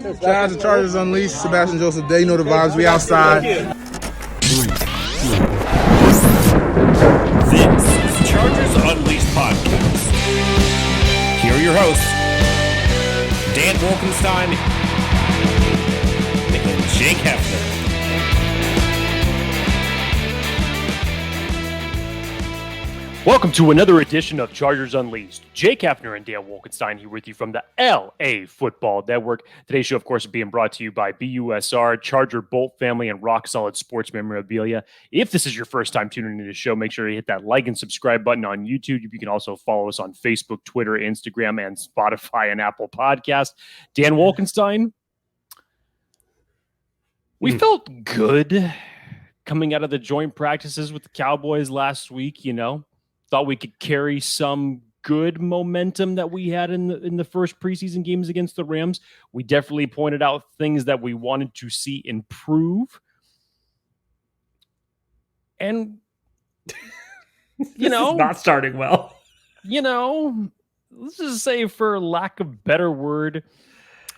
Shout out to Chargers Unleashed, Sebastian Joseph. They know the vibes. We outside. This is Chargers Unleashed podcast. Here are your hosts, Dan Wolkenstein and Jake Hefner. Welcome to another edition of Chargers Unleashed. Jake Hefner and Dan Wolkenstein here with you from the LA Football Network. Today's show, of course, is being brought to you by BUSR, Charger Bolt Family, and Rock Solid Sports Memorabilia. If this is your first time tuning into the show, make sure to hit that like and subscribe button on YouTube. You can also follow us on Facebook, Twitter, Instagram, and Spotify and Apple Podcasts. Dan Wolkenstein, we felt good coming out of the joint practices with the Cowboys last week, you know. Thought we could carry some good momentum that we had in the first preseason games against the Rams. We definitely pointed out things that we wanted to see improve. And, you know, is not starting well. You know, let's just say, for lack of better word,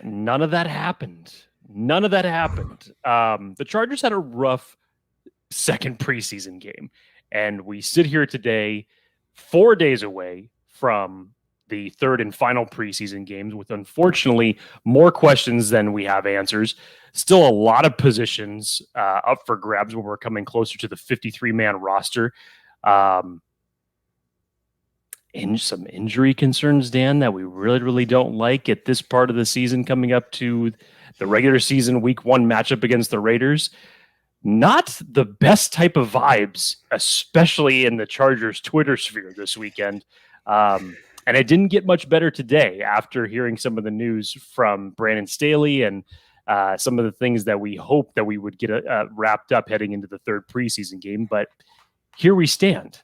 none of that happened. None of that happened. The Chargers had a rough second preseason game, and we sit here today 4 days away from the third and final preseason games with, unfortunately, more questions than we have answers. Still a lot of positions up for grabs when we're coming closer to the 53-man roster. And some injury concerns, Dan, that we really don't like at this part of the season coming up to the regular season week 1 matchup against the Raiders. Not the best type of vibes, especially in the Chargers Twitter sphere this weekend. And it didn't get much better today after hearing some of the news from Brandon Staley and some of the things that we hoped that we would get wrapped up heading into the third preseason game. But here we stand.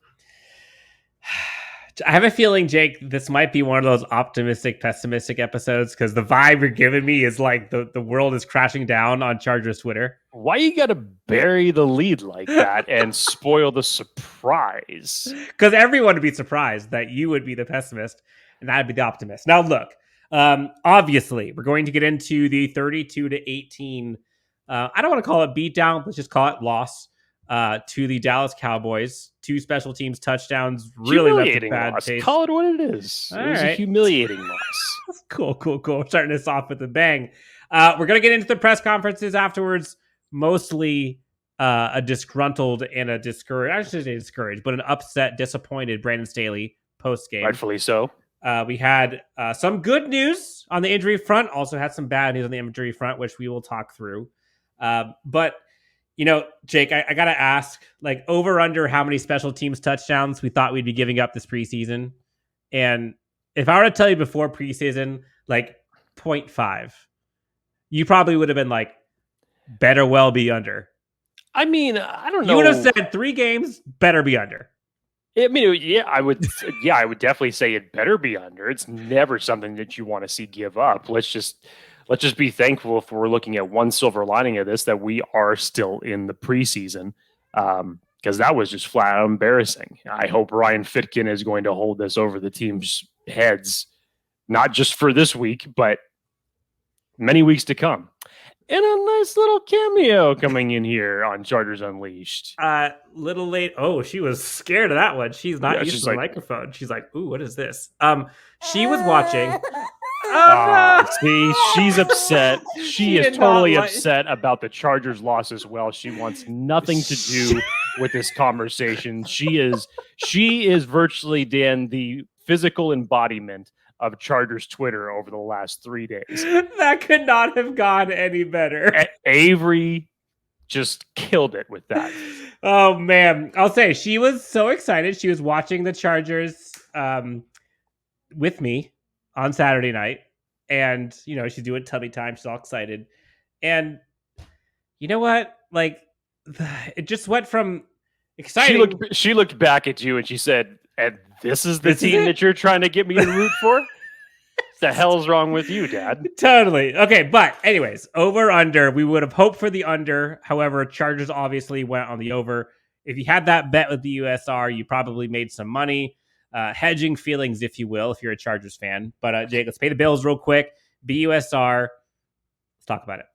I have a feeling, Jake, this might be one of those optimistic, pessimistic episodes, because the vibe you're giving me is like the world is crashing down on Chargers Twitter. Why you got to bury the lead like that and spoil the surprise? Because everyone would be surprised that you would be the pessimist and I'd be the optimist. Now, look, obviously, we're going to get into the 32-18. I don't want to call it beatdown. Let's just call it loss to the Dallas Cowboys. 2 special teams touchdowns. Really left a bad taste. Call it what it is. It was a humiliating loss. Cool. Starting us off with a bang. We're going to get into the press conferences afterwards. Mostly a disgruntled and a discouraged, I shouldn't say discouraged, but an upset, disappointed Brandon Staley post-game. Rightfully so. We had some good news on the injury front. Also had some bad news on the injury front, which we will talk through. But, you know, Jake, I got to ask, like, over under how many special teams touchdowns we thought we'd be giving up this preseason. And if I were to tell you before preseason, like 0.5, you probably would have been like, better well be under. I mean, I don't know. You would have said 3 games, better be under. I mean, yeah, I would definitely say it better be under. It's never something that you want to see give up. Let's just be thankful, if we're looking at one silver lining of this, that we are still in the preseason, because that was just flat out embarrassing. I hope Ryan Fitkin is going to hold this over the team's heads, not just for this week, but many weeks to come. And a nice little cameo coming in here on Chargers Unleashed. Little late. Oh, she was scared of that one. She's not used to the microphone. She's like, ooh, what is this? She was watching. See, she's upset. She is totally upset about the Chargers' loss as well. She wants nothing to do with this conversation. She is virtually, Dan, the physical embodiment of Chargers Twitter over the last 3 days. That could not have gone any better. Avery just killed it with that. Oh, man. I'll say, she was so excited. She was watching the Chargers with me on Saturday night. And, you know, she's doing tummy time. She's all excited. And you know what? Like, it just went from exciting. She looked back at you and she said, and this is the team that you're trying to get me to root for? The hell's wrong with you, Dad? Totally. Okay, but anyways, over, under. We would have hoped for the under. However, Chargers obviously went on the over. If you had that bet with the USR, you probably made some money. Hedging feelings, if you will, if you're a Chargers fan. But Jake, let's pay the bills real quick. BUSR, talk about it.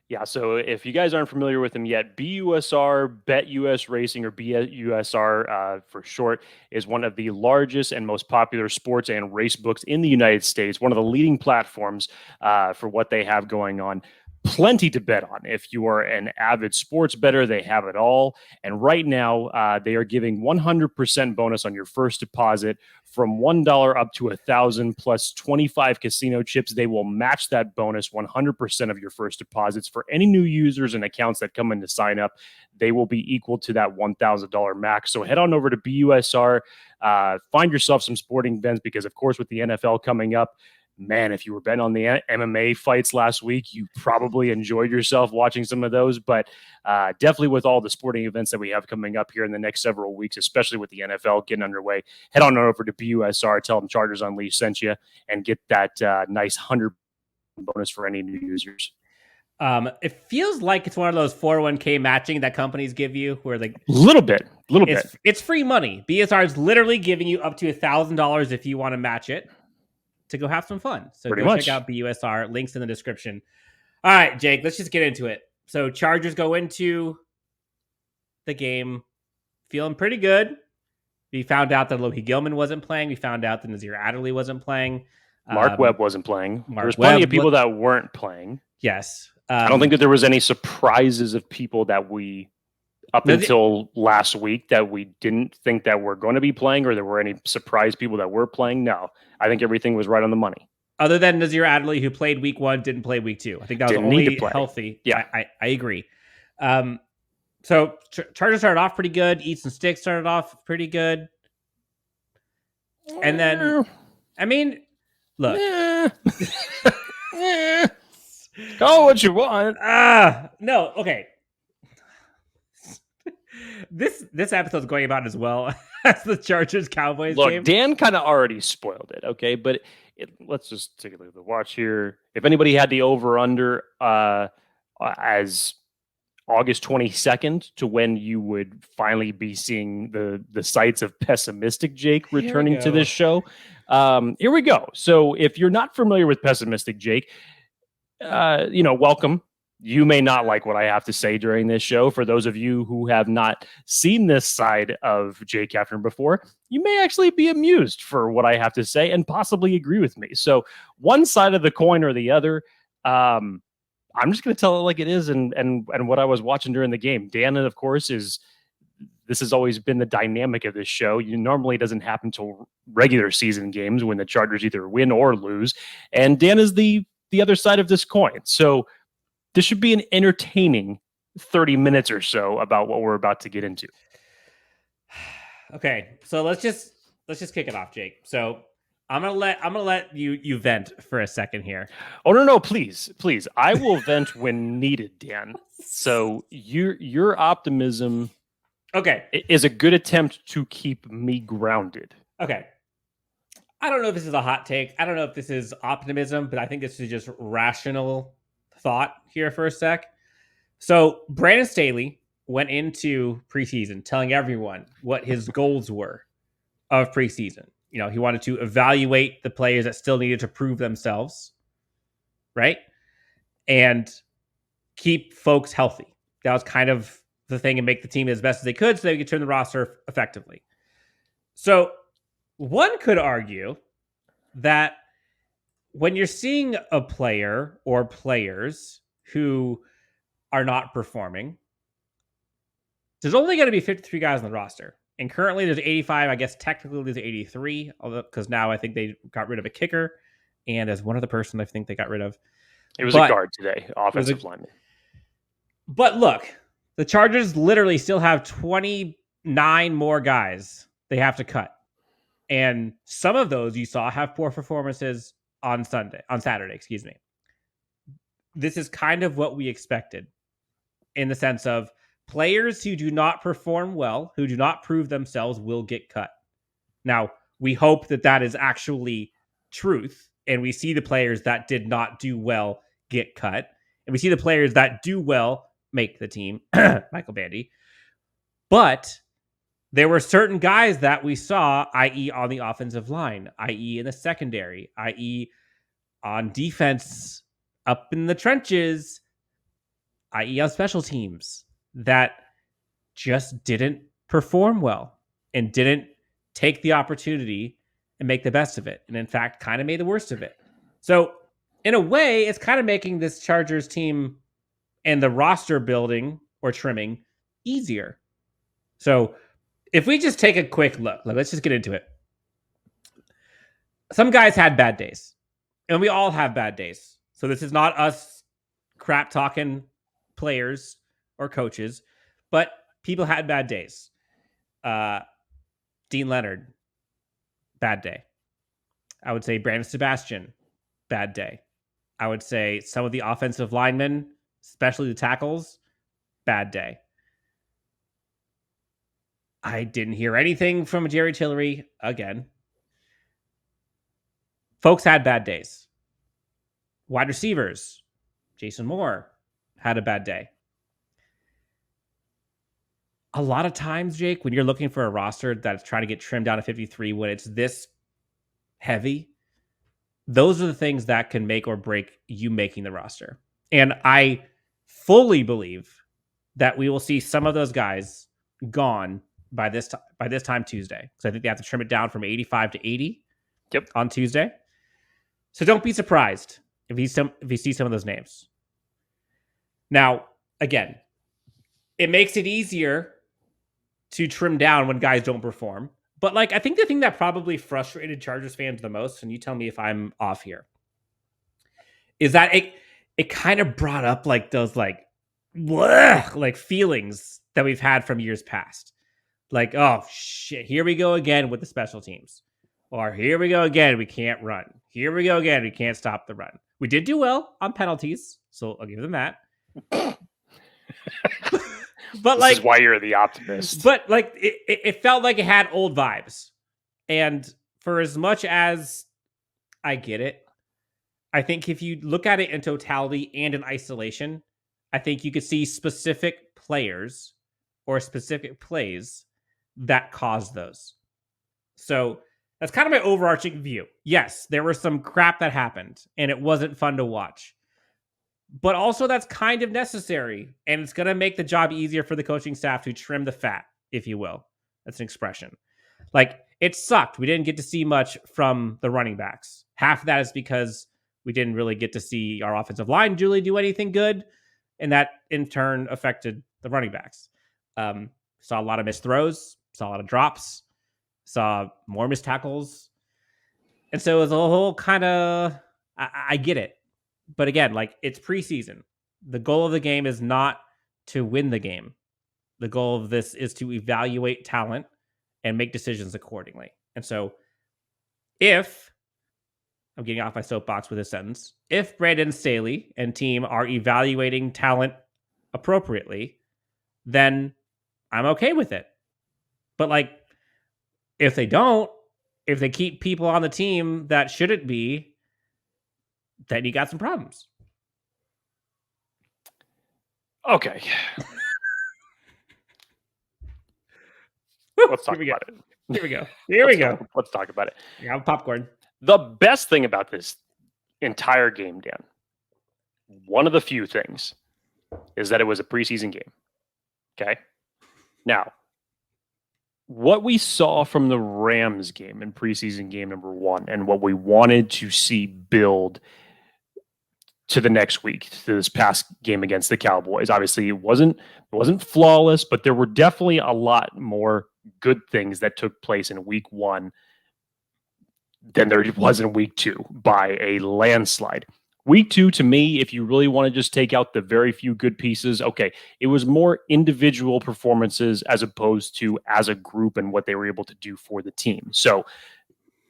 Yeah, so if you guys aren't familiar with them yet, BUSR, Bet US Racing, or BUSR for short, is one of the largest and most popular sports and race books in the United States, one of the leading platforms for what they have going on. Plenty to bet on. If you are an avid sports bettor, they have it all. And right now, they are giving 100% bonus on your first deposit from $1 up to $1,000 plus 25 casino chips. They will match that bonus 100% of your first deposits for any new users and accounts that come in to sign up. They will be equal to that $1,000 max. So head on over to BUSR, find yourself some sporting events because, of course, with the NFL coming up, man, if you were betting on the MMA fights last week, you probably enjoyed yourself watching some of those. But definitely with all the sporting events that we have coming up here in the next several weeks, especially with the NFL getting underway, head on over to BUSR, tell them Chargers Unleashed sent you, and get that nice 100 bonus for any new users. It feels like it's one of those 401k matching that companies give you where like little bit. It's free money. BSR is literally giving you up to $1,000 if you want to match it to go have some fun. So Pretty go much. check out BUSR. Links in the description. All right, Jake, let's just get into it. So Chargers go into the game feeling pretty good. We found out that Loki Gilman wasn't playing. We found out that Nazir Adderley wasn't playing. Mark Webb wasn't playing. There was plenty of people that weren't playing. Yes. I don't think that there was any surprises of people that we, until last week, that we didn't think that were going to be playing, or there were any surprise people that were playing. No, I think everything was right on the money. Other than Nazir Adderley, who played week 1, didn't play week 2. I think that was only healthy. Yeah, I agree. So Chargers started off pretty good. Easton Stick started off pretty good. And then, I mean, look. Call what you want. No, okay. This episode's going about as well as the Chargers Cowboys game. Look, Dan kind of already spoiled it, okay? But let's just take a look at the watch here. If anybody had the over-under as August 22nd to when you would finally be seeing the sights of pessimistic Jake returning to this show, here we go. So if you're not familiar with pessimistic Jake, welcome. You may not like what I have to say during this show. For those of you who have not seen this side of Jake Hefner before, you may actually be amused for what I have to say and possibly agree with me. So one side of the coin or the other, I'm just going to tell it like it is and what I was watching during the game. Dan, of course, this has always been the dynamic of this show. Normally doesn't happen till regular season games when the Chargers either win or lose. And Dan is the other side of this coin. So this should be an entertaining 30 minutes or so about what we're about to get into. Okay, so let's just kick it off, Jake. So I'm gonna let you vent for a second here. Oh no, please. I will vent when needed, Dan. So your optimism, okay, is a good attempt to keep me grounded. Okay. I don't know if this is a hot take. I don't know if this is optimism, but I think this is just rational thought here for a sec. So Brandon Staley went into preseason telling everyone what his goals were of preseason. He wanted to evaluate the players that still needed to prove themselves, right? And keep folks healthy. That was kind of the thing, and make the team as best as they could so they could turn the roster effectively. So one could argue that when you're seeing a player or players who are not performing, there's only going to be 53 guys on the roster. And currently there's 85. I guess technically there's 83, although because now I think they got rid of a kicker. And there's one other person I think they got rid of. It was a guard today, offensive lineman. But look, the Chargers literally still have 29 more guys they have to cut. And some of those you saw have poor performances on Saturday. This is kind of what we expected in the sense of players who do not perform well, who do not prove themselves, will get cut. Now, we hope that is actually truth. And we see the players that did not do well get cut. And we see the players that do well make the team, Michael Bandy. But there were certain guys that we saw, i.e. on the offensive line, i.e. in the secondary, i.e. on defense up in the trenches, i.e. on special teams, that just didn't perform well and didn't take the opportunity and make the best of it. And in fact, kind of made the worst of it. So in a way, it's kind of making this Chargers team and the roster building or trimming easier. So if we just take a quick look, let's just get into it. Some guys had bad days, and we all have bad days. So this is not us crap talking players or coaches, but people had bad days. Deane Leonard, bad day. I would say Brandon Sebastian, bad day. I would say some of the offensive linemen, especially the tackles, bad day. I didn't hear anything from Jerry Tillery again. Folks had bad days. Wide receivers, Jason Moore, had a bad day. A lot of times, Jake, when you're looking for a roster that's trying to get trimmed down to 53, when it's this heavy, those are the things that can make or break you making the roster. And I fully believe that we will see some of those guys gone by this time Tuesday. So I think they have to trim it down from 85 to 80 on Tuesday. So don't be surprised if you see some of those names. Now, again, it makes it easier to trim down when guys don't perform. But I think the thing that probably frustrated Chargers fans the most, and you tell me if I'm off here, is that it kind of brought up those feelings that we've had from years past. Oh shit, here we go again with the special teams. Or here we go again, we can't run. Here we go again, we can't stop the run. We did do well on penalties, so I'll give them that. But this is why you're the optimist. But it felt like it had old vibes. And for as much as I get it, I think if you look at it in totality and in isolation, I think you could see specific players or specific plays that caused those. So that's kind of my overarching view. Yes, there was some crap that happened and it wasn't fun to watch. But also that's kind of necessary, and it's going to make the job easier for the coaching staff to trim the fat, if you will. That's an expression. It sucked. We didn't get to see much from the running backs. Half of that is because we didn't really get to see our offensive line, Julie, do anything good, and that in turn affected the running backs. Saw a lot of missed throws, saw a lot of drops, saw more missed tackles. And so it was a whole kind of, I get it. But again, it's preseason. The goal of the game is not to win the game. The goal of this is to evaluate talent and make decisions accordingly. And so if, I'm getting off my soapbox with this sentence, if Brandon Staley and team are evaluating talent appropriately, then I'm okay with it. But if they don't, if they keep people on the team that shouldn't be, then you got some problems. Okay. Let's talk about it. Here we go. Here we go. Let's talk about it. Yeah, popcorn. The best thing about this entire game, Dan, one of the few things, is that it was a preseason game. Okay? Now, what we saw from the Rams game in preseason game number 1 and what we wanted to see build to the next week, to this past game against the Cowboys. Obviously, it wasn't flawless, but there were definitely a lot more good things that took place in week 1 than there was in week 2 by a landslide. Week 2, to me, if you really want to just take out the very few good pieces, okay, it was more individual performances as opposed to as a group and what they were able to do for the team. So,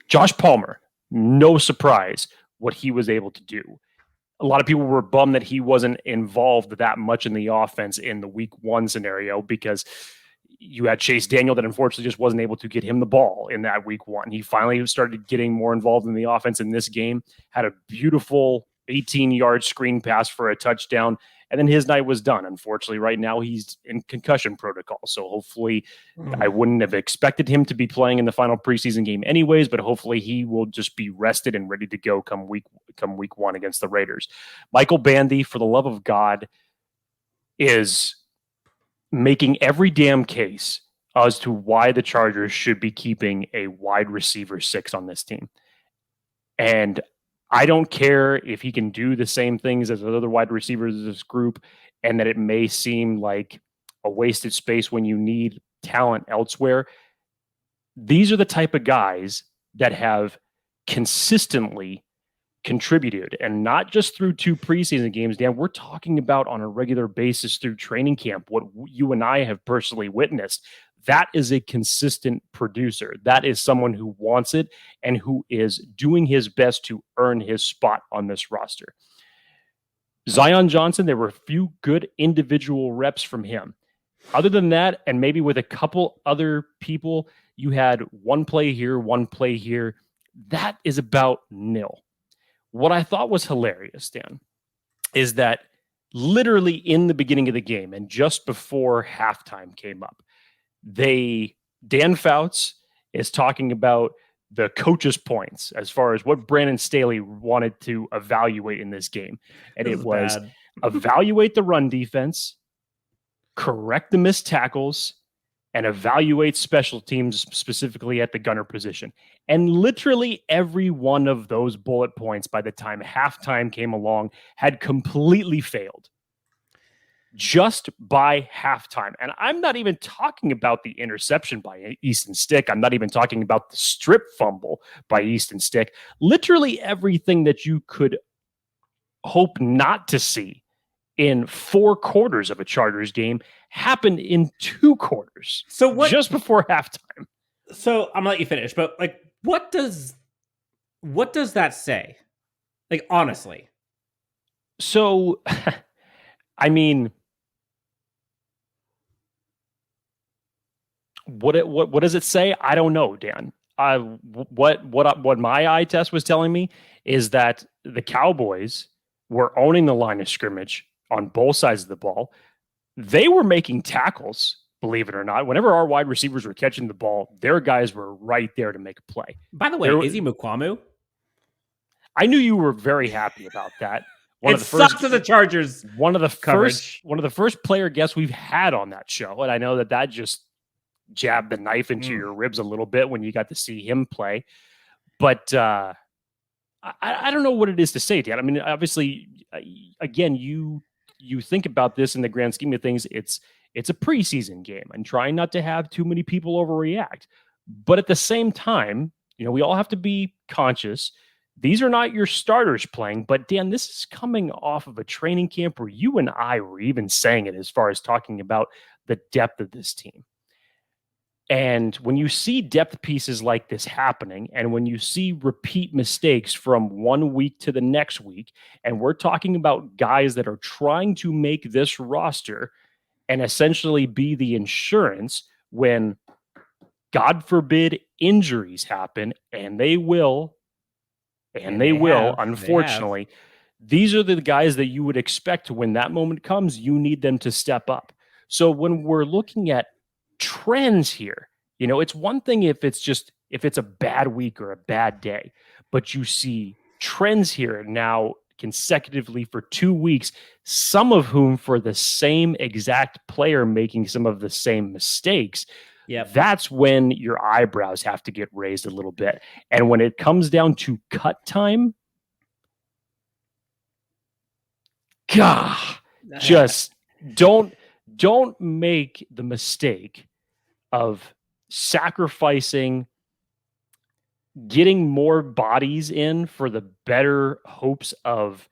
Josh Palmer, no surprise what he was able to do. A lot of people were bummed that he wasn't involved that much in the offense in the week 1 scenario because you had Chase Daniel that unfortunately just wasn't able to get him the ball in that week 1. He finally started getting more involved in the offense in this game, had a beautiful 18-yard screen pass for a touchdown, and then his night was done. Unfortunately, right now he's in concussion protocol, so hopefully I wouldn't have expected him to be playing in the final preseason game anyways, but hopefully he will just be rested and ready to go come week one against the Raiders. Michael Bandy, for the love of God, is making every damn case as to why the Chargers should be keeping a wide receiver 6 on this team. And I don't care if he can do the same things as the other wide receivers of this group, and that it may seem like a wasted space when you need talent elsewhere. These are the type of guys that have consistently contributed, and not just through 2 preseason games, Dan. We're talking about on a regular basis through training camp, what you and I have personally witnessed. That is a consistent producer. That is someone who wants it and who is doing his best to earn his spot on this roster. Zion Johnson, there were a few good individual reps from him. Other than that, and maybe with a couple other people, you had one play here, one play here. That is about nil. What I thought was hilarious, Dan, is that literally in the beginning of the game and just before halftime came up, Dan Fouts is talking about the coach's points as far as what Brandon Staley wanted to evaluate in this game. And it was evaluate the run defense, correct the missed tackles, and evaluate special teams, specifically at the gunner position. And literally every one of those bullet points by the time halftime came along had completely failed just by halftime. And I'm not even talking about the interception by Easton Stick. I'm not even talking about the strip fumble by Easton Stick. Literally everything that you could hope not to see in 4 quarters of a Chargers game happened in 2 quarters. So what? Just before halftime. So I'm gonna let you finish, but like, what does that say? Like, honestly. So, I mean, what does it say? I don't know, Dan. What my eye test was telling me is that the Cowboys were owning the line of scrimmage on both sides of the ball. They were making tackles, believe it or not. Whenever our wide receivers were catching the ball, their guys were right there to make a play. By the way, Izzy Mukwamu? I knew you were very happy about that. Sucks as the Chargers. One of the first player guests we've had on that show, and I know that just jabbed the knife into your ribs a little bit when you got to see him play. But I don't know what it is to say, Dan. I mean, obviously, again, you think about this in the grand scheme of things. It's a preseason game, and trying not to have too many people overreact. But at the same time, we all have to be conscious. These are not your starters playing, but Dan, this is coming off of a training camp where you and I were even saying it as far as talking about the depth of this team. And when you see depth pieces like this happening, and when you see repeat mistakes from one week to the next week, and we're talking about guys that are trying to make this roster and essentially be the insurance when, God forbid, injuries happen, and they will, unfortunately. These are the guys that you would expect when that moment comes, you need them to step up. So when we're looking at trends here, it's one thing if it's a bad week or a bad day, but you see trends here now consecutively for 2 weeks, some of whom for the same exact player making some of the same mistakes. Yeah, that's when your eyebrows have to get raised a little bit. And when it comes down to cut time, just don't make the mistake of sacrificing getting more bodies in for the better hopes of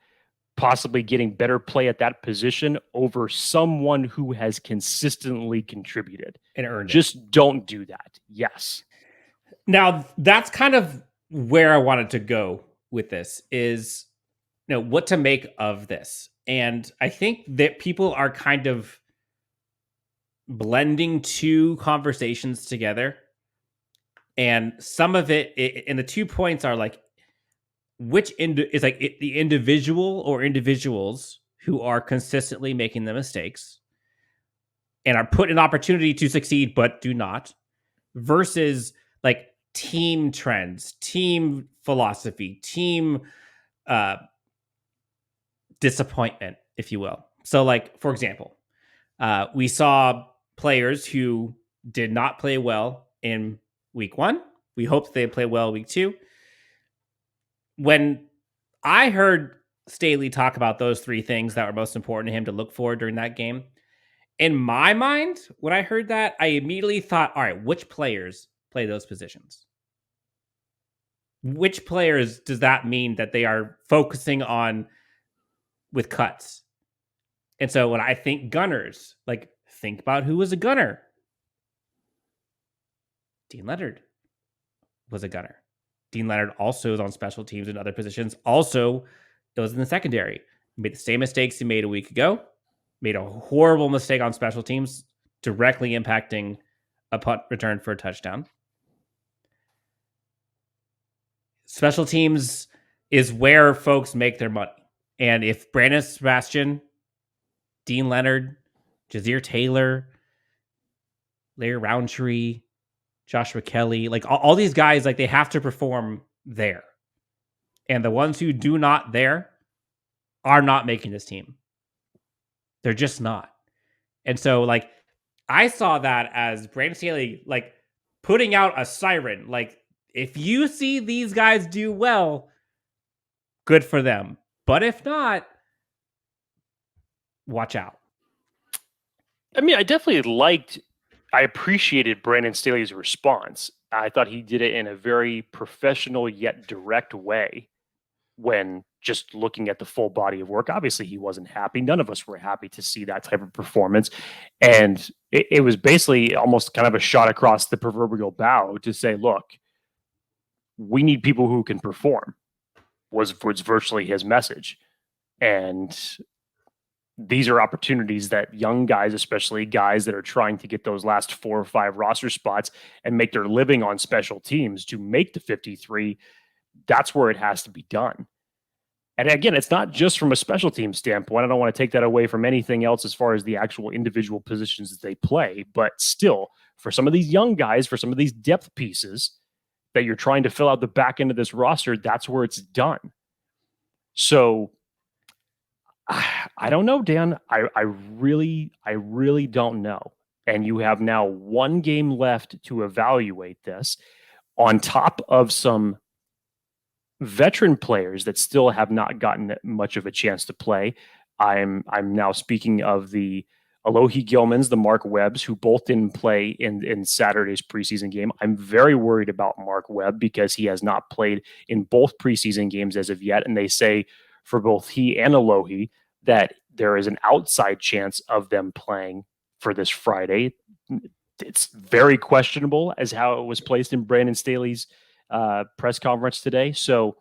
possibly getting better play at that position over someone who has consistently contributed and earned it. Just don't do that. Yes. Now, that's kind of where I wanted to go with this is, what to make of this. And I think that people are kind of blending 2 conversations together. And some of it, and the 2 points are like, is like the individual or individuals who are consistently making the mistakes and are put in opportunity to succeed but do not, versus like team trends, team philosophy, team disappointment, if you will. So like, for example, we saw players who did not play well in week 1. We hoped they play well week 2. When I heard Staley talk about those 3 things that were most important to him to look for during that game, in my mind, when I heard that, I immediately thought, all right, which players play those positions? Which players does that mean that they are focusing on with cuts? And so when I think gunners, like think about who was a gunner. Deane Leonard was a gunner. Deane Leonard also is on special teams and other positions. Also, it was in the secondary. He made the same mistakes he made a week ago. Made a horrible mistake on special teams, directly impacting a punt return for a touchdown. Special teams is where folks make their money. And if Brandon Sebastian, Deane Leonard, Jazir Taylor, Larry Roundtree, Joshua Kelly, like all these guys, like they have to perform there. And the ones who do not there are not making this team. They're just not. And so like I saw that as Brandon Staley like putting out a siren. Like if you see these guys do well, good for them. But if not, watch out. I mean, I appreciated Brandon Staley's response. I thought he did it in a very professional yet direct way when just looking at the full body of work. Obviously, he wasn't happy. None of us were happy to see that type of performance. And it was basically almost kind of a shot across the proverbial bow to say, look, we need people who can perform, was virtually his message. And these are opportunities that young guys, especially guys that are trying to get those last 4 or 5 roster spots and make their living on special teams to make the 53, that's where it has to be done. And again, it's not just from a special team standpoint. I don't want to take that away from anything else as far as the actual individual positions that they play, but still, for some of these young guys, for some of these depth pieces that you're trying to fill out the back end of this roster, that's where it's done. So I don't know, Dan. I really don't know. And you have now 1 game left to evaluate this on top of some veteran players that still have not gotten much of a chance to play. I'm now speaking of the Alohi Gilmans, the Mark Webbs, who both didn't play in Saturday's preseason game. I'm very worried about Mark Webb because he has not played in both preseason games as of yet. And they say for both he and Alohi that there is an outside chance of them playing for this Friday. It's very questionable as how it was placed in Brandon Staley's press conference today. So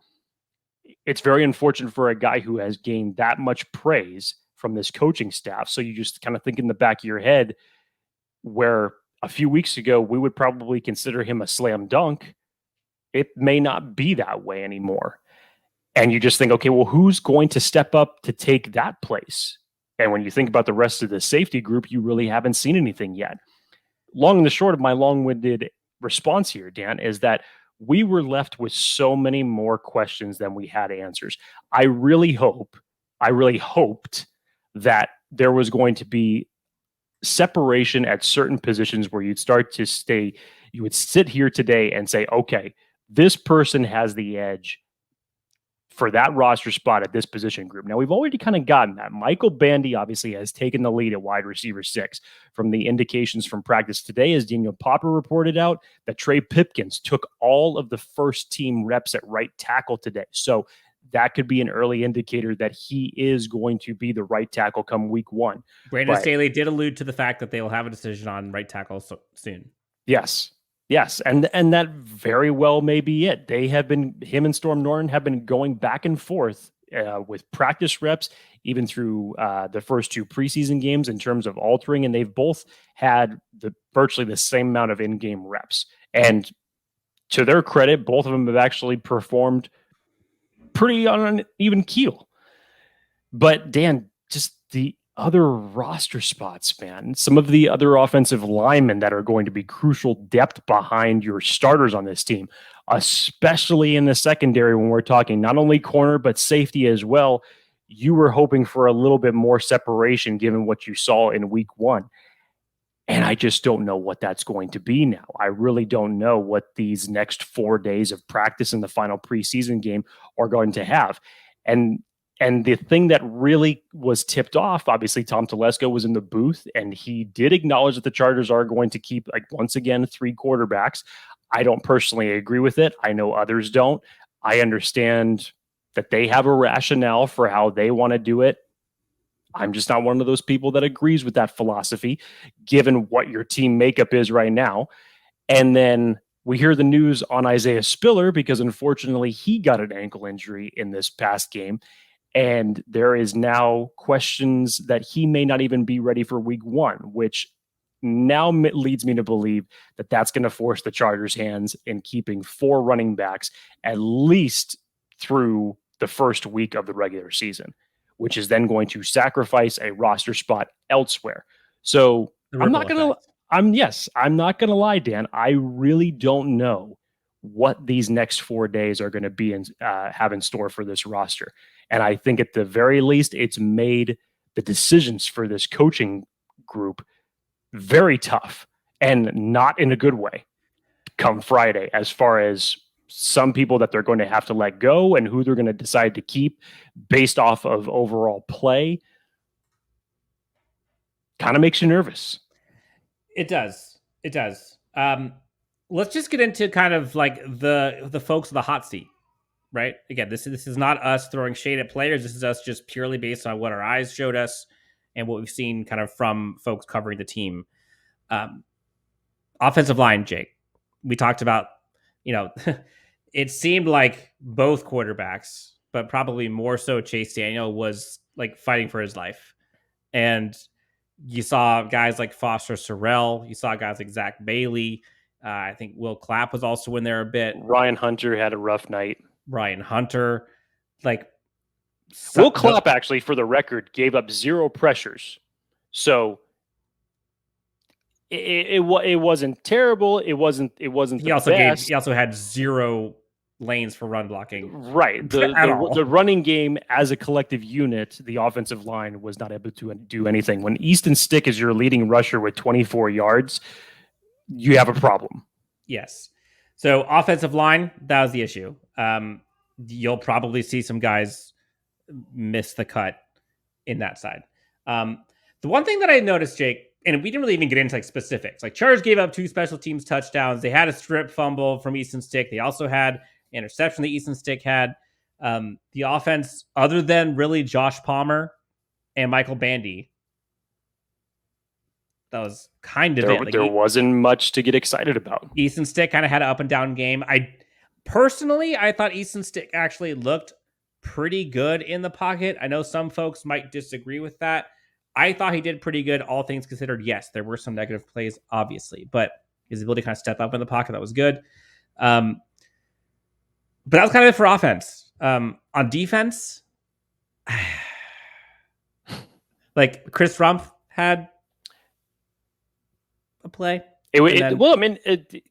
it's very unfortunate for a guy who has gained that much praise from this coaching staff. So you just kind of think in the back of your head where a few weeks ago we would probably consider him a slam dunk. It may not be that way anymore. And you just think, okay, well, who's going to step up to take that place? And when you think about the rest of the safety group, you really haven't seen anything yet. Long and the short of my long-winded response here, Dan, is that we were left with so many more questions than we had answers. I really hoped that there was going to be separation at certain positions where you would sit here today and say, okay, this person has the edge for that roster spot at this position group. Now, we've already kind of gotten that. Michael Bandy obviously has taken the lead at wide receiver 6. From the indications from practice today, as Daniel Popper reported out, that Trey Pipkins took all of the first team reps at right tackle today. So that could be an early indicator that he is going to be the right tackle come week 1. Brandon Staley did allude to the fact that they will have a decision on right tackle soon. Yes. And that very well may be it. Him and Storm Norton have been going back and forth with practice reps, even through the first 2 preseason games in terms of altering, and they've both had virtually the same amount of in-game reps. And to their credit, both of them have actually performed pretty on an even keel. But Dan, just the other roster spots, man, some of the other offensive linemen that are going to be crucial depth behind your starters on this team, especially in the secondary when we're talking not only corner, but safety as well. You were hoping for a little bit more separation given what you saw in week 1. And I just don't know what that's going to be now. I really don't know what these next 4 days of practice in the final preseason game are going to have. And the thing that really was tipped off, obviously Tom Telesco was in the booth and he did acknowledge that the Chargers are going to keep, like, once again, 3 quarterbacks. I don't personally agree with it. I know others don't. I understand that they have a rationale for how they want to do it. I'm just not one of those people that agrees with that philosophy, given what your team makeup is right now. And then we hear the news on Isaiah Spiller because unfortunately he got an ankle injury in this past game. And there is now questions that he may not even be ready for week 1, which now leads me to believe that that's going to force the Chargers' hands in keeping 4 running backs at least through the first week of the regular season, which is then going to sacrifice a roster spot elsewhere. So I'm not going to lie, Dan. I really don't know what these next 4 days are going to be have in store for this roster. And I think at the very least, it's made the decisions for this coaching group very tough and not in a good way come Friday, as far as some people that they're going to have to let go and who they're going to decide to keep based off of overall play. Kind of makes you nervous. It does. It does. Let's just get into kind of like the folks of the hot seat, right? Again, this is not us throwing shade at players. This is us just purely based on what our eyes showed us and what we've seen kind of from folks covering the team. Offensive line, Jake. We talked about, it seemed like both quarterbacks, but probably more so Chase Daniel, was like fighting for his life. And you saw guys like Foster Sorrell. You saw guys like Zach Bailey. I think Will Clapp was also in there a bit. Ryan Hunter had a rough night. Will Clapp, actually, for the record, gave up 0 pressures. So it wasn't terrible. It wasn't He also had 0 lanes for run blocking. Right. The running game as a collective unit, the offensive line was not able to do anything. When Easton Stick is your leading rusher with 24 yards, you have a problem. Yes. So offensive line, that was the issue. You'll probably see some guys miss the cut in that side. The one thing that I noticed, Jake, and we didn't really even get into like specifics, like Chargers gave up 2 special teams touchdowns. They had a strip fumble from Easton Stick. They also had interception that Easton Stick had. The offense, other than really Josh Palmer and Michael Bandy, that was kind of it. There wasn't much to get excited about. Easton Stick kind of had an up and down game. I thought Easton Stick actually looked pretty good in the pocket. I know some folks might disagree with that. I thought he did pretty good, all things considered. Yes, there were some negative plays, obviously, but his ability to kind of step up in the pocket, that was good. But that was kind of it for offense. On defense, like Chris Rumpf had a play.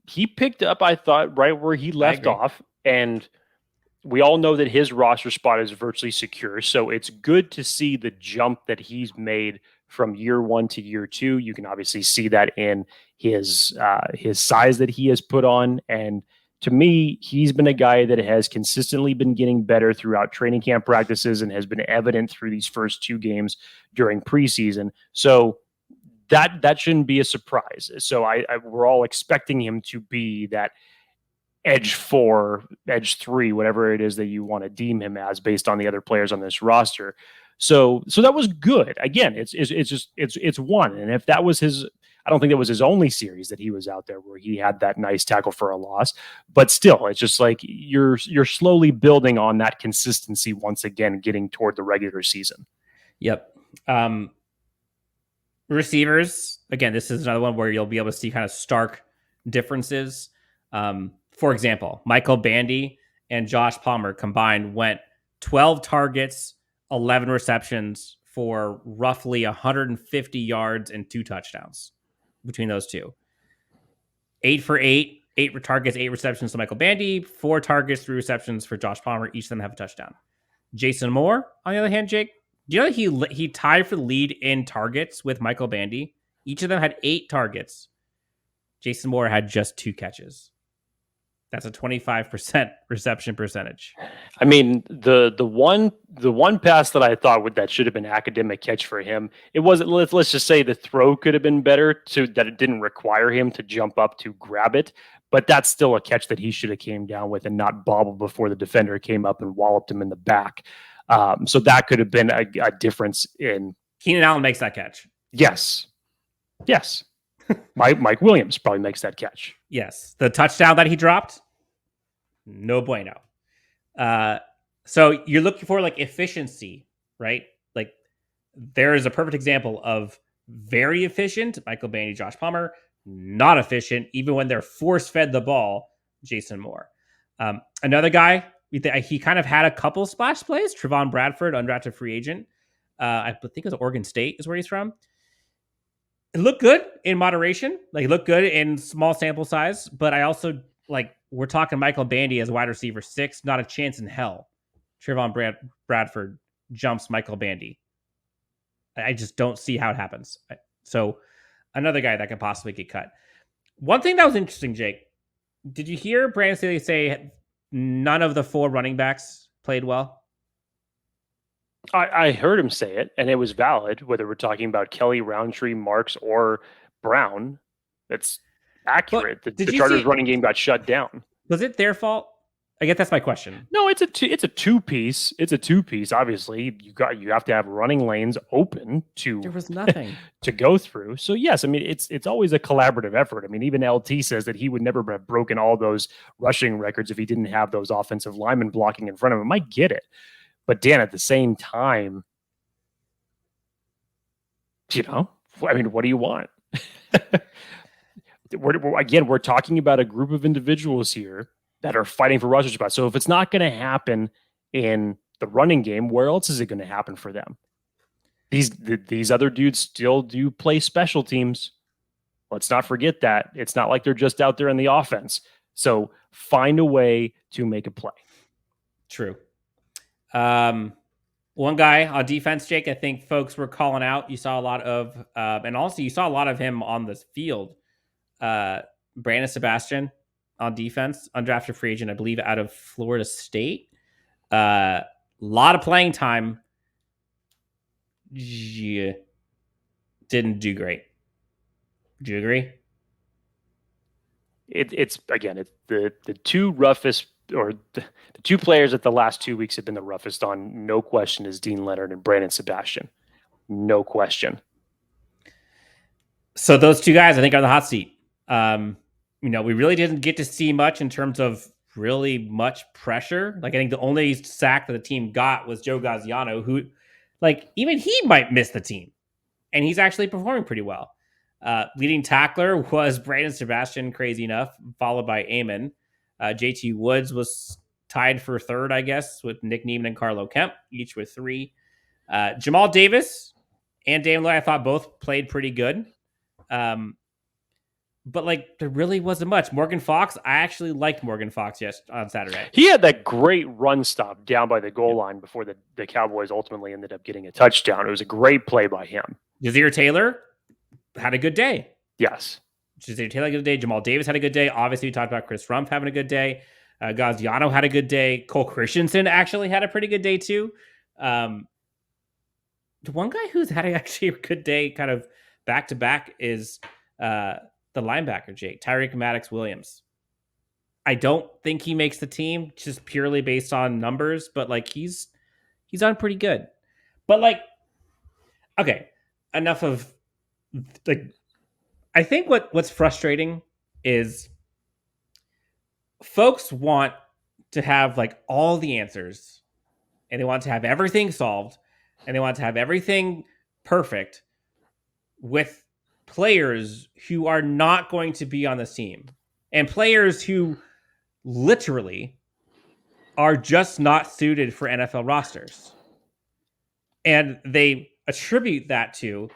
He picked up, I thought, right where he left off, and we all know that his roster spot is virtually secure. So it's good to see the jump that he's made from year 1 to year 2. You can obviously see that in his size that he has put on. And to me, he's been a guy that has consistently been getting better throughout training camp practices and has been evident through these first 2 games during preseason. So that shouldn't be a surprise. So we're all expecting him to be that edge 4, edge 3, whatever it is that you want to deem him as based on the other players on this roster. So that was good. Again, it's one. And if that was I don't think that was his only series that he was out there where he had that nice tackle for a loss, but still, it's just like you're slowly building on that consistency once again, getting toward the regular season. Yep. Receivers, again, this is another one where you'll be able to see kind of stark differences. For example, Michael Bandy and Josh Palmer combined went 12 targets, 11 receptions for roughly 150 yards and 2 touchdowns between those two. 8 for 8, 8 targets, 8 receptions to Michael Bandy, 4 targets, 3 receptions for Josh Palmer. Each of them have a touchdown. Jason Moore, on the other hand, Jake, do you know that he tied for the lead in targets with Michael Bandy? Each of them had 8 targets. Jason Moore had just 2 catches. That's a 25% reception percentage. I mean, the one pass that I thought that should have been academic catch for him. It wasn't. Let's just say the throw could have been better, that it didn't require him to jump up to grab it. But that's still a catch that he should have came down with and not bobbled before the defender came up and walloped him in the back. So that could have been a difference in. Keenan Allen makes that catch. Yes. Mike Williams probably makes that catch. Yes. The touchdown that he dropped, no bueno. So you're looking for like efficiency, right? Like there is a perfect example of very efficient Michael Bandy, Josh Palmer, not efficient, even when they're force-fed the ball, Jason Moore. Another guy, he kind of had a couple splash plays, Trevon Bradford, undrafted free agent. I think it was Oregon State is where he's from. It looked good in moderation. Like, it looked good in small sample size. But I also, we're talking Michael Bandy as wide receiver 6. Not a chance in hell Trevon Bradford jumps Michael Bandy. I just don't see how it happens. So, another guy that could possibly get cut. One thing that was interesting, Jake, did you hear Brandon Staley say none of the 4 running backs played well? I heard him say it, and it was valid, whether we're talking about Kelly, Roundtree, Marks, or Brown. That's accurate. The Chargers' running game got shut down. Was it their fault? I guess that's my question. No, it's a two-piece. It's a two-piece. Obviously, you have to have running lanes open to. There was nothing to go through. So yes, I mean it's always a collaborative effort. I mean, even LT says that he would never have broken all those rushing records if he didn't have those offensive linemen blocking in front of him. I get it. But Dan, at the same time, I mean, what do you want? We're talking about a group of individuals here that are fighting for roster spots. So if it's not going to happen in the running game, where else is it going to happen for them? These other dudes still do play special teams. Let's not forget that. It's not like they're just out there in the offense. So find a way to make a play. True. One guy on defense, Jake, I think folks were calling out. You saw a lot of, and also you saw a lot of him on the field. Brandon Sebastian on defense, undrafted free agent, I believe, out of Florida State. Lot of playing time. Yeah. Didn't do great. Do you agree? It's the two roughest, or the 2 players that the last 2 weeks have been the roughest on, no question, is Deane Leonard and Brandon Sebastian. No question. So those 2 guys, I think, are the hot seat. We really didn't get to see much in terms of really much pressure. I think the only sack that the team got was Joe Gaziano, who, even he might miss the team. And he's actually performing pretty well. Leading tackler was Brandon Sebastian, crazy enough, followed by Amon. JT Woods was tied for 3rd, I guess, with Nick Neiman and Carlo Kemp, each with 3. Jamal Davis and Dame Lloyd, I thought both played pretty good. But there really wasn't much. Morgan Fox, I actually liked Morgan Fox on Saturday. He had that great run stop down by the goal line before the Cowboys ultimately ended up getting a touchdown. It was a great play by him. Jazir Taylor had a good day. Yes. Jazir Taylor had a good day. Jamal Davis had a good day. Obviously, we talked about Chris Rumpf having a good day. Gaziano had a good day. Cole Christensen actually had a pretty good day too. The one guy who's had actually a good day kind of back-to-back is the linebacker, Jake, Tyreek Maddox-Williams. I don't think he makes the team just purely based on numbers, but he's done pretty good. But okay, enough of I think what's frustrating is folks want to have all the answers, and they want to have everything solved, and they want to have everything perfect with players who are not going to be on the team, and players who literally are just not suited for NFL rosters. And they attribute that to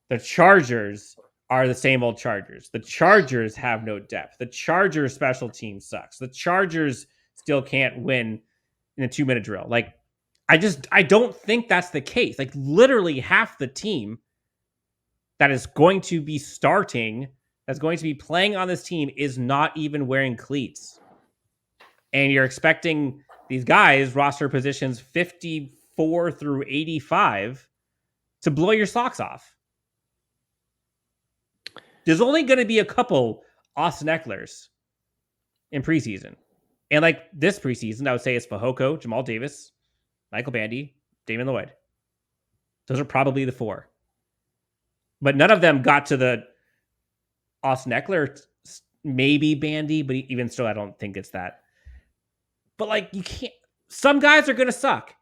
the Chargers are the same old Chargers. The Chargers have no depth. The Chargers special team sucks. The Chargers still can't win in a 2-minute drill. Like, I don't think that's the case. Like, literally half the team that is going to be starting, that's going to be playing on this team, is not even wearing cleats. And you're expecting these guys, roster positions 54 through 85, to blow your socks off. There's only going to be a couple Austin Ecklers in preseason. And like this preseason, I would say it's Fehoko, Jamal Davis, Michael Bandy, Damon Lloyd. Those are probably the 4. But none of them got to the Austin Eckler, maybe Bandy, but even still, I don't think it's that. But like, you can't, some guys are going to suck.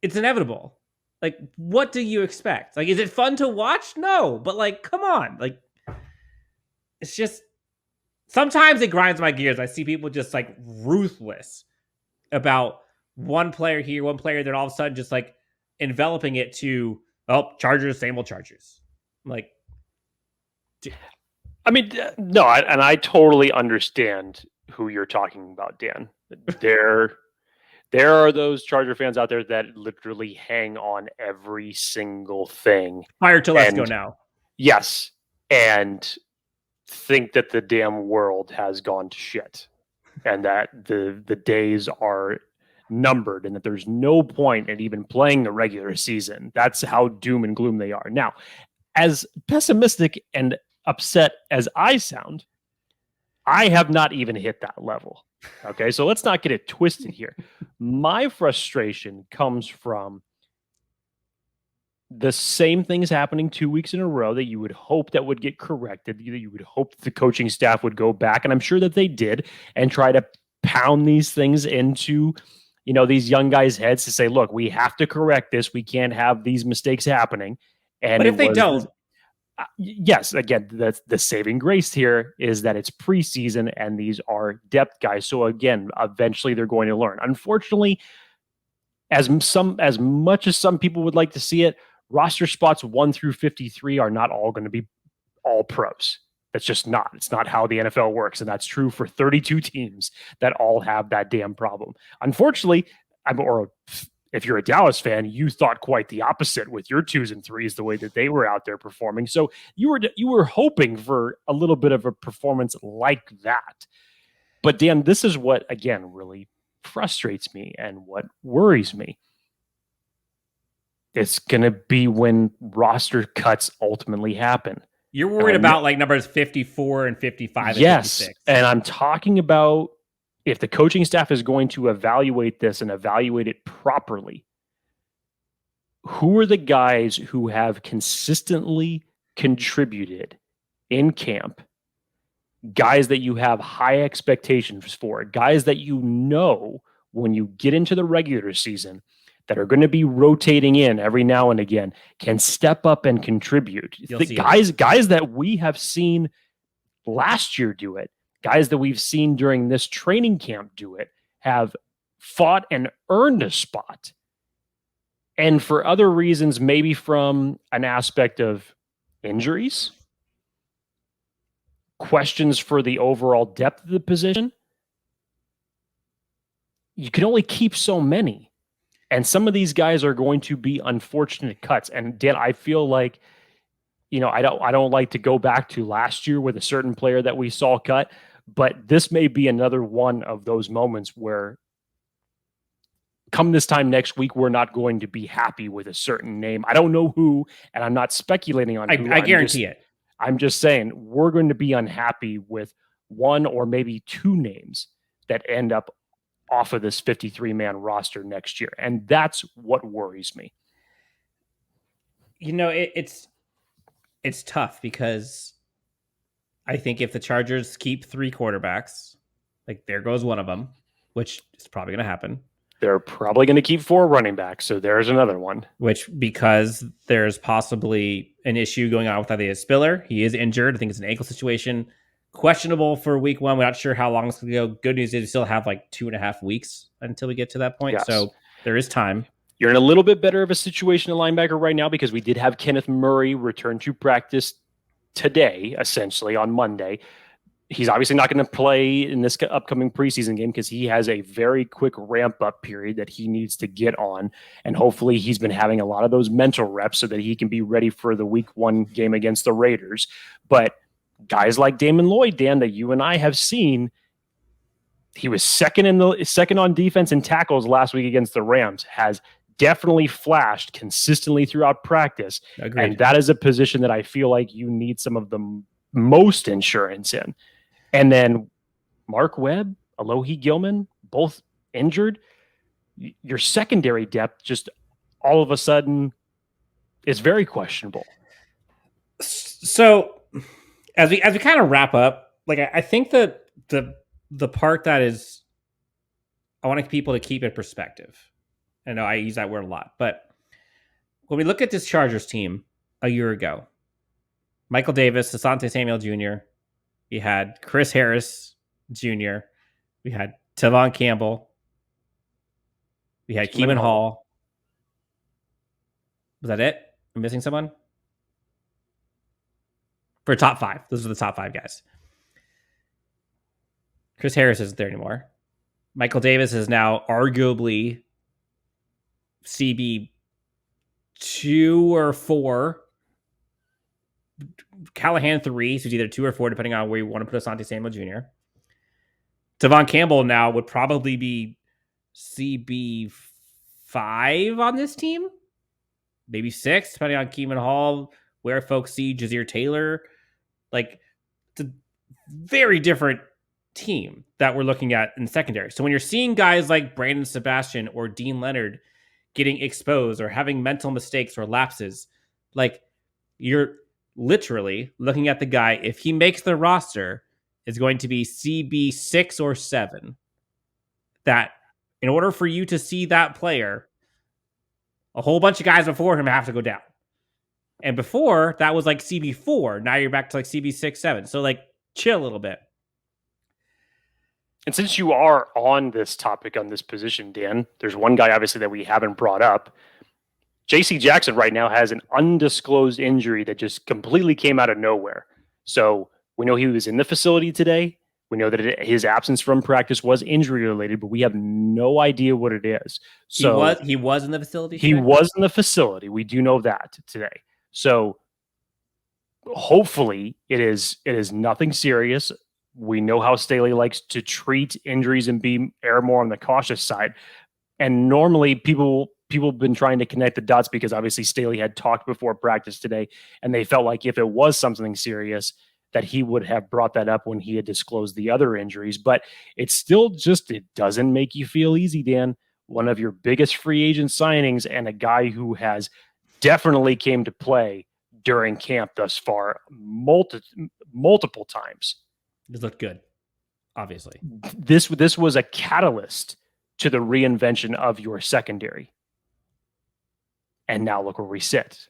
It's inevitable. Like, what do you expect? Like, is it fun to watch? No, but like, come on. Like, it's just, sometimes it grinds my gears. I see people just like ruthless about one player here, one player, then all of a sudden just like enveloping it to, oh, Chargers, same old Chargers. Like, I mean, no, and I totally understand who you're talking about, Dan. There are those Charger fans out there that literally hang on every single thing. Fire till let's go now. Yes, and think that the damn world has gone to shit, and that the days are numbered, and that there's no point in even playing the regular season. That's how doom and gloom they are. Now, as pessimistic and upset as I sound, I have not even hit that level. Okay, so let's not get it twisted here. My frustration comes from the same things happening 2 weeks in a row that you would hope that would get corrected. You would hope that the coaching staff would go back, and I'm sure that they did, and try to pound these things into, these young guys' heads to say, look, we have to correct this. We can't have these mistakes happening. And but if they don't, yes, again, the saving grace here is that it's preseason and these are depth guys. So again, eventually they're going to learn. Unfortunately, as much as some people would like to see it, roster spots 1 through 53 are not all going to be all pros. That's just not. It's not how the NFL works, and that's true for 32 teams that all have that damn problem. Unfortunately, if you're a Dallas fan, you thought quite the opposite with your 2s and 3s, the way that they were out there performing. So you were hoping for a little bit of a performance like that. But Dan, this is what, again, really frustrates me and what worries me. It's going to be when roster cuts ultimately happen. You're worried about like numbers 54 and 55 yes, and 56. And I'm talking about if the coaching staff is going to evaluate this and evaluate it properly, who are the guys who have consistently contributed in camp, guys that you have high expectations for, guys that when you get into the regular season that are going to be rotating in every now and again, can step up and contribute. Guys that we have seen last year do it, guys that we've seen during this training camp do it, have fought and earned a spot. And for other reasons, maybe from an aspect of injuries, questions for the overall depth of the position, you can only keep so many. And some of these guys are going to be unfortunate cuts. And Dan, I feel like, I don't like to go back to last year with a certain player that we saw cut, but this may be another one of those moments where come this time next week, we're not going to be happy with a certain name. I don't know who, and I'm not speculating on who. I guarantee it. I'm just saying we're going to be unhappy with 1 or maybe 2 names that end up off of this 53-man roster next year. And that's what worries me. It's tough because I think if the Chargers keep 3 quarterbacks, like there goes one of them, which is probably going to happen. They're probably going to keep 4 running backs. So there's another one. Which, because there's possibly an issue going on with Isaiah Spiller. He is injured. I think it's an ankle situation. questionable for week 1. We're not sure how long it's going to go. Good news is we still have like 2.5 weeks until we get to that point. Yes. So there is time. You're in a little bit better of a situation at linebacker right now because we did have Kenneth Murray return to practice today, essentially on Monday. He's obviously not going to play in this upcoming preseason game because he has a very quick ramp up period that he needs to get on. And hopefully he's been having a lot of those mental reps so that he can be ready for the week 1 game against the Raiders. But guys like Damon Lloyd, Dan, that you and I have seen, he was second on defense in tackles last week against the Rams, has definitely flashed consistently throughout practice. Agreed. And that is a position that I feel like you need some of the most insurance in. And then Mark Webb, Alohi Gilman, both injured. Your secondary depth just all of a sudden is very questionable. So as we kind of wrap up, like I think that the part that is, I want people to keep in perspective. I know I use that word a lot, but when we look at this Chargers team a year ago, Michael Davis, Asante Samuel Jr., we had Chris Harris Jr., we had Tavon Campbell, we had Keelan Hall. Was that it? I'm missing someone? For top 5. Those are the top 5 guys. Chris Harris isn't there anymore. Michael Davis is now arguably CB 2 or 4. Callahan 3, so it's either 2 or 4, depending on where you want to put Asante Samuel Jr. Tavon Campbell now would probably be CB 5 on this team. Maybe 6, depending on Keeman Hall, where folks see Jazir Taylor. Like, it's a very different team that we're looking at in the secondary. So when you're seeing guys like Brandon Sebastian or Deane Leonard getting exposed or having mental mistakes or lapses, like, you're literally looking at the guy, if he makes the roster, is going to be CB 6 or 7. That in order for you to see that player, a whole bunch of guys before him have to go down. And before, that was like CB 4. Now you're back to like CB 6, 7. So like, chill a little bit. And since you are on this topic, on this position, Dan, there's one guy obviously that we haven't brought up. JC Jackson right now has an undisclosed injury that just completely came out of nowhere. So we know he was in the facility today. We know that his absence from practice was injury related, but we have no idea what it is. So he was in the facility today? He was in the facility. We do know that today. So hopefully it is nothing serious. We know how Staley likes to treat injuries and err more on the cautious side. And normally people have been trying to connect the dots because obviously Staley had talked before practice today, and they felt like if it was something serious, that he would have brought that up when he had disclosed the other injuries. But it's still just, it doesn't make you feel easy, Dan. One of your biggest free agent signings and a guy who has definitely came to play during camp thus far multiple times. This looked good, obviously. This was a catalyst to the reinvention of your secondary. And now look where we sit.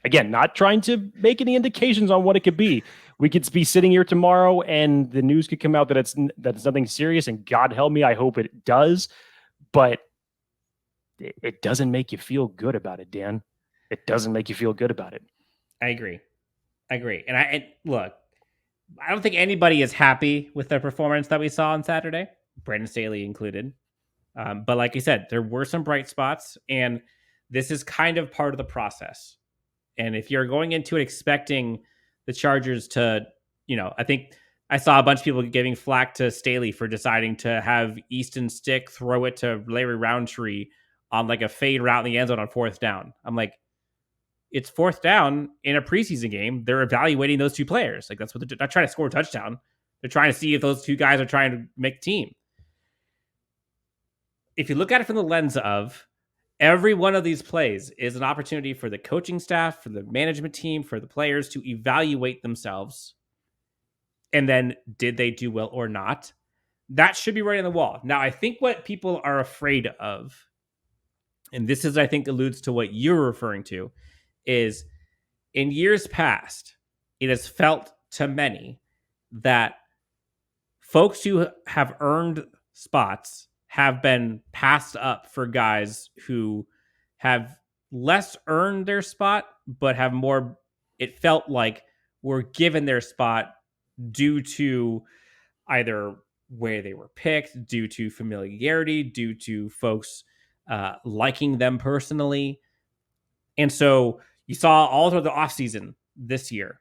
Again, not trying to make any indications on what it could be. We could be sitting here tomorrow and the news could come out that it's nothing serious, and God help me, I hope it does. But it doesn't make you feel good about it, Dan. It doesn't make you feel good about it. I agree. And look, I don't think anybody is happy with the performance that we saw on Saturday, Brandon Staley included. But like I said, there were some bright spots, and this is kind of part of the process. And if you're going into it expecting the Chargers to, I think I saw a bunch of people giving flack to Staley for deciding to have Easton Stick throw it to Larry Roundtree on like a fade route in the end zone on 4th down. I'm like, it's 4th down in a preseason game. They're evaluating those two players. Like, that's what they're not trying to score a touchdown. They're trying to see if those two guys are trying to make the team. If you look at it from the lens of every one of these plays is an opportunity for the coaching staff, for the management team, for the players to evaluate themselves. And then, did they do well or not? That should be right on the wall. Now, I think what people are afraid of, and this is, I think, alludes to what you're referring to, is in years past, it has felt to many that folks who have earned spots have been passed up for guys who have less earned their spot, but have more, it felt like, were given their spot due to either where they were picked, due to familiarity, due to folks liking them personally. And so you saw all through the offseason this year,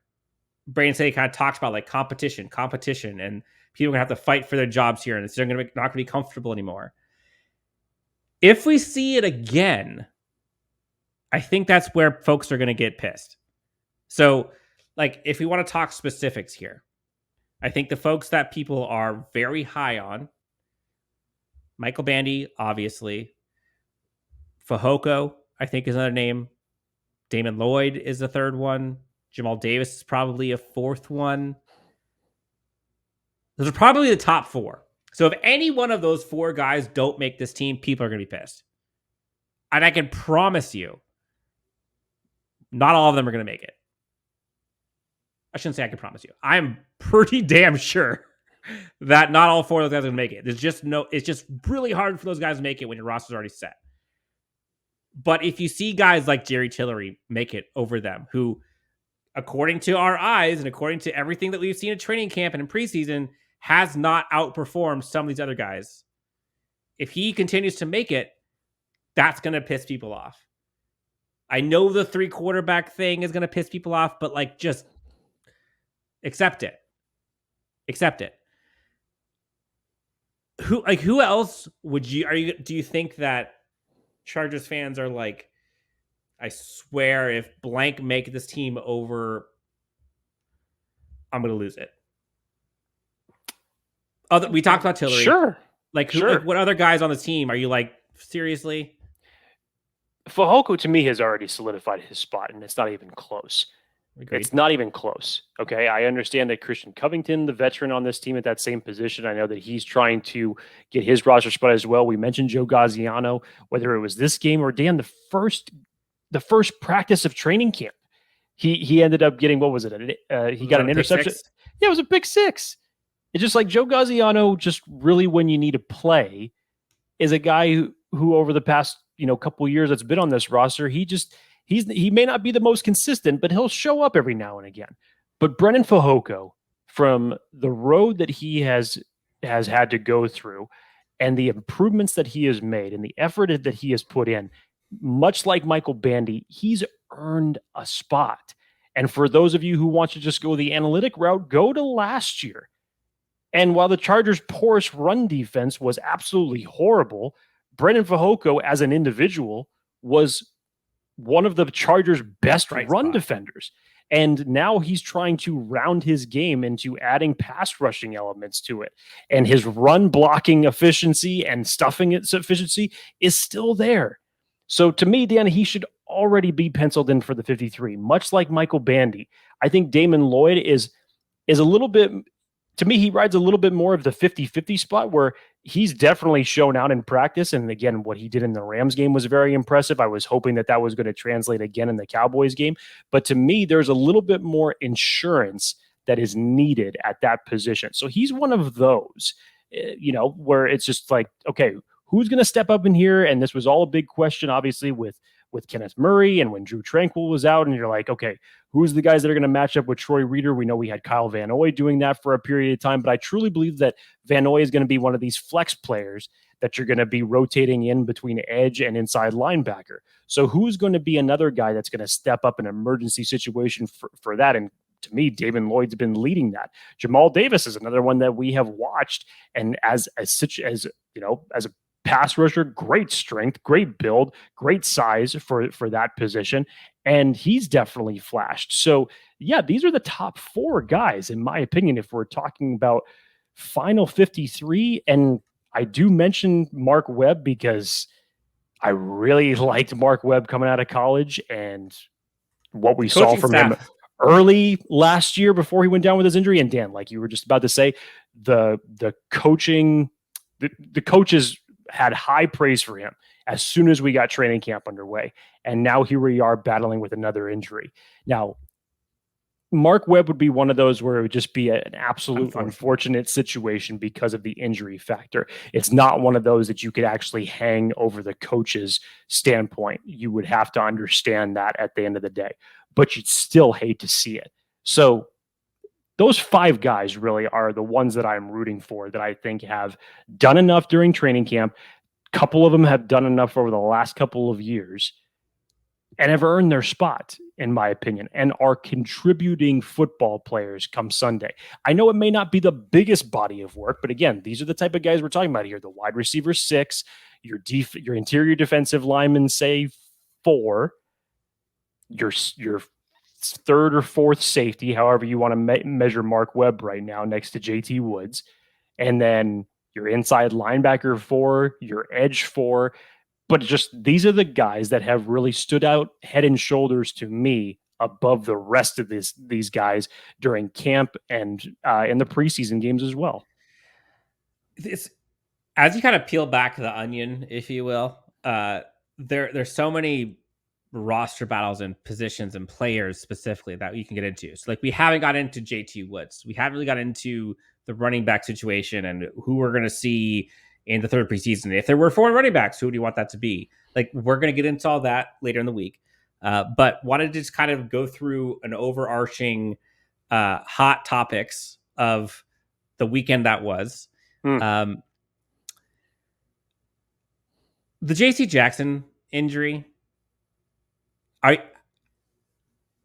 Brandon Staley kind of talks about like competition, and people are going to have to fight for their jobs here, and it's not going to be comfortable anymore. If we see it again, I think that's where folks are going to get pissed. So, like, if we want to talk specifics here, I think the folks that people are very high on, Michael Bandy, obviously. Fehoko, I think, is another name. Damon Lloyd is the third one. Jamal Davis is probably a fourth one. Those are probably the top four. So if any one of those four guys don't make this team, people are going to be pissed. And I can promise you, not all of them are going to make it. I shouldn't say I can promise you. I'm pretty damn sure that not all four of those guys are going to make it. It's just really hard for those guys to make it when your roster's already set. But if you see guys like Jerry Tillery make it over them, who, according to our eyes and according to everything that we've seen at training camp and in preseason, has not outperformed some of these other guys. If he continues to make it, that's going to piss people off. I know the 3 quarterback thing is going to piss people off, but like, just accept it. Accept it. Who else do you think that Chargers fans are like, I swear if blank make this team over, I'm going to lose it? We talked about Tillery. Sure. Like, sure. Like, what other guys on the team are you like, seriously? Fehoko, to me, has already solidified his spot, and it's not even close. Agreed. It's not even close. Okay, I understand that Christian Covington, the veteran on this team at that same position, I know that he's trying to get his roster spot as well. We mentioned Joe Gaziano, whether it was this game or Dan, the first practice of training camp, he ended up getting, what was it? He got an interception. Yeah, it was a pick six. It's just like Joe Gaziano, just really when you need to play, is a guy who over the past couple of years that's been on this roster, he may not be the most consistent, but he'll show up every now and again. But Brennan Fehoko, from the road that he has had to go through and the improvements that he has made and the effort that he has put in, much like Michael Bandy, he's earned a spot. And for those of you who want to just go the analytic route, go to last year. And while the Chargers' porous run defense was absolutely horrible, Brennan Fehoko as an individual was one of the Chargers' best run defenders. And now he's trying to round his game into adding pass rushing elements to it. And his run blocking efficiency and stuffing its efficiency is still there. So to me, Dan, he should already be penciled in for the 53, much like Michael Bandy. I think Damon Lloyd is a little bit, to me, he rides a little bit more of the 50-50 spot where he's definitely shown out in practice. And again, what he did in the Rams game was very impressive. I was hoping that was going to translate again in the Cowboys game. But to me, there's a little bit more insurance that is needed at that position. So he's one of those, where it's just like, okay, who's going to step up in here? And this was all a big question, obviously, with Kenneth Murray and when Drew Tranquill was out, and you're like, okay, who's the guys that are going to match up with Troy Reeder? We know we had Kyle Van Noy doing that for a period of time, but I truly believe that Van Noy is going to be one of these flex players that you're going to be rotating in between edge and inside linebacker. So who's going to be another guy that's going to step up in an emergency situation for that? And to me, Damon Lloyd's been leading that. Jamal Davis is another one that we have watched, and as a pass rusher, great strength, great build, great size for that position. And he's definitely flashed. So yeah, these are the top 4 guys, in my opinion, if we're talking about final 53. And I do mention Mark Webb because I really liked Mark Webb coming out of college, and what we saw from him early last year before he went down with his injury. And Dan, like you were just about to say, the coaching, the coaches had high praise for him as soon as we got training camp underway. And now here we are battling with another injury. Now, Mark Webb would be one of those where it would just be an absolute unfortunate situation because of the injury factor. It's not one of those that you could actually hang over the coach's standpoint. You would have to understand that at the end of the day, but you'd still hate to see it. So those 5 guys really are the ones that I'm rooting for, that I think have done enough during training camp. A couple of them have done enough over the last couple of years and have earned their spot, in my opinion, and are contributing football players come Sunday. I know it may not be the biggest body of work, but again, these are the type of guys we're talking about here. The wide receiver 6, your interior defensive lineman, say 4, your third or fourth safety, however you want to measure Mark Webb right now, next to JT Woods, and then your inside linebacker 4, your edge 4. But just these are the guys that have really stood out head and shoulders to me above the rest of these guys during camp and in the preseason games as well. It's, as you kind of peel back the onion, if you will, there's so many roster battles and positions and players specifically that you can get into. So like we haven't got into JT Woods. We haven't really got into the running back situation and who we're going to see in the third preseason. If there were 4 running backs, who do you want that to be? Like, we're going to get into all that later in the week. But wanted to just kind of go through an overarching hot topics of the weekend that was. The JC Jackson injury,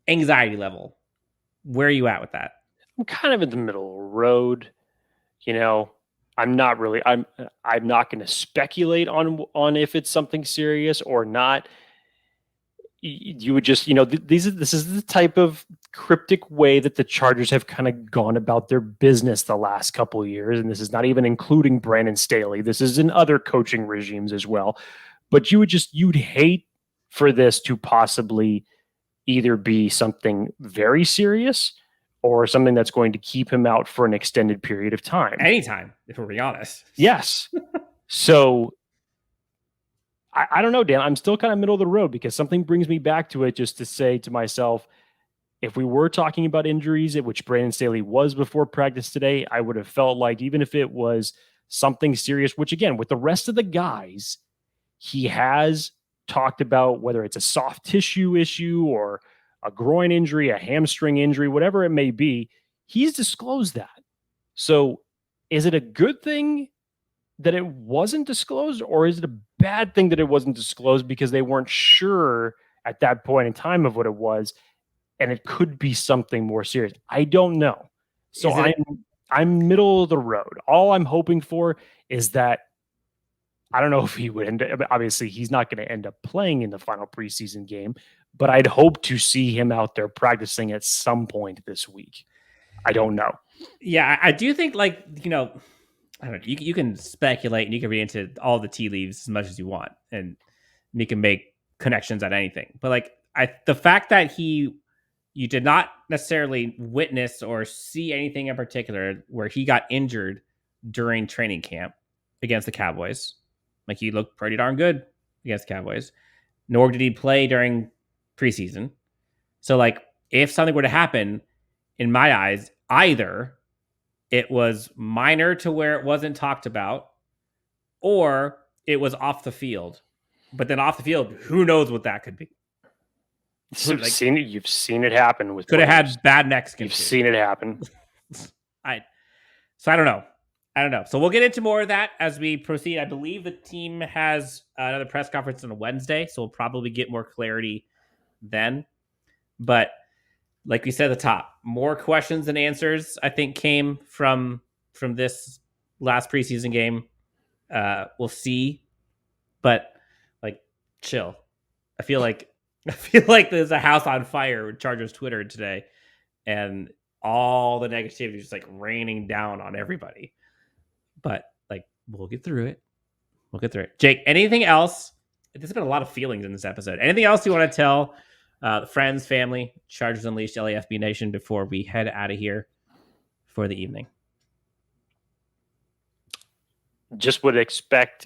anxiety level, where are you at with that? I'm kind of in the middle of the road. You know, I'm not not going to speculate on if it's something serious or not. You would just, this is the type of cryptic way that the Chargers have kind of gone about their business the last couple of years. And this is not even including Brandon Staley. This is in other coaching regimes as well. But you'd hate for this to possibly either be something very serious or something that's going to keep him out for an extended period of time. Anytime, if we're being honest. Yes. So I don't know, Dan. I'm still kind of middle of the road because something brings me back to it just to say to myself, if we were talking about injuries, which Brandon Staley was before practice today, I would have felt like even if it was something serious, which again, with the rest of the guys, he has talked about whether it's a soft tissue issue or a groin injury, a hamstring injury, whatever it may be, he's disclosed that. So is it a good thing that it wasn't disclosed, or is it a bad thing that it wasn't disclosed because they weren't sure at that point in time of what it was, and it could be something more serious? I don't know. So I'm middle of the road. All I'm hoping for is that I don't know if he would end up, obviously he's not going to end up playing in the final preseason game, but I'd hope to see him out there practicing at some point this week. I don't know. Yeah, I do think I don't know. You can speculate and you can read into all the tea leaves as much as you want, and you can make connections at anything. But the fact that you did not necessarily witness or see anything in particular where he got injured during training camp against the Cowboys. Like, he looked pretty darn good against the Cowboys. Nor did he play during preseason. So, if something were to happen, in my eyes, either it was minor to where it wasn't talked about, or it was off the field. But then off the field, who knows what that could be? You've seen it happen with could have had bad Mexicans. You've seen it happen. So I don't know. So we'll get into more of that as we proceed. I believe the team has another press conference on a Wednesday, so we'll probably get more clarity then. But like we said at the top, more questions than answers, I think, came from this last preseason game. We'll see. But chill. I feel like there's a house on fire with Chargers Twitter today, and all the negativity is just raining down on everybody. But we'll get through it. Jake, anything else? There's been a lot of feelings in this episode. Anything else you want to tell friends, family, Chargers Unleashed, LAFB Nation before we head out of here for the evening? Just would expect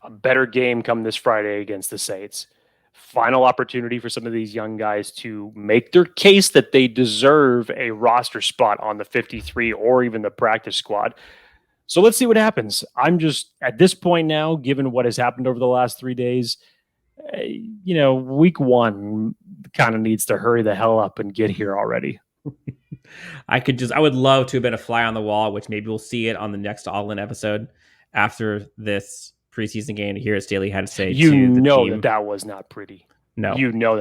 a better game come this Friday against the Saints. final opportunity for some of these young guys to make their case that they deserve a roster spot on the 53 or even the practice squad. So let's see what happens. I'm just at this point now, given what has happened over the last 3 days, week one kind of needs to hurry the hell up and get here already. I would love to have been a fly on the wall, which maybe we'll see it on the next All In episode after this preseason game to hear what Staley had to say. That was not pretty. No.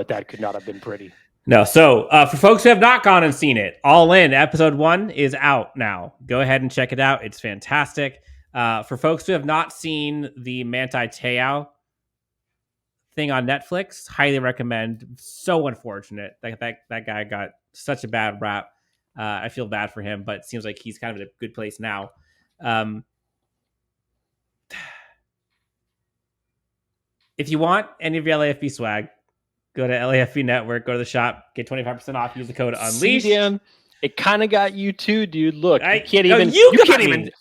That could not have been pretty. No. So for folks who have not gone and seen it, All In episode 1 is out now. Go ahead and check it out. It's fantastic. For folks who have not seen the Manti Te'o thing on Netflix, highly recommend. So unfortunate that guy got such a bad rap. I feel bad for him, but it seems like he's kind of in a good place now. If you want any of your LAFB swag, go to LAFB Network, go to the shop, get 25% off, use the code UNLEAShed. See, Dan, it kind of got you too, dude. Look, you can't even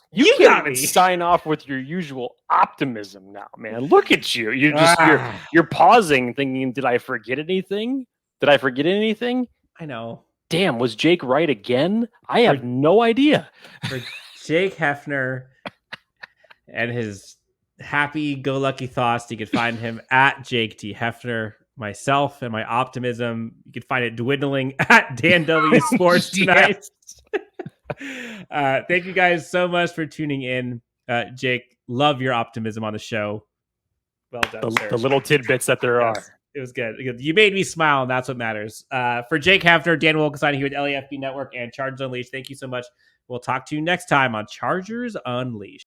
sign off with your usual optimism now, man. Look at you. You're pausing thinking, did I forget anything? I know. Damn, was Jake right again? I have no idea. For Jake Hefner and his happy-go-lucky thoughts, you can find him at Jake T. Hefner. Myself and my optimism, you can find it dwindling at Dan W Sports tonight. Thank you guys so much for tuning in. Jake, love your optimism on the show. Well done, sir. The little tidbits that there are. It was good. You made me smile, and that's what matters. For Jake Hefner, Dan Wolkenstein here with LAFB Network and Chargers Unleashed, thank you so much. We'll talk to you next time on Chargers Unleashed.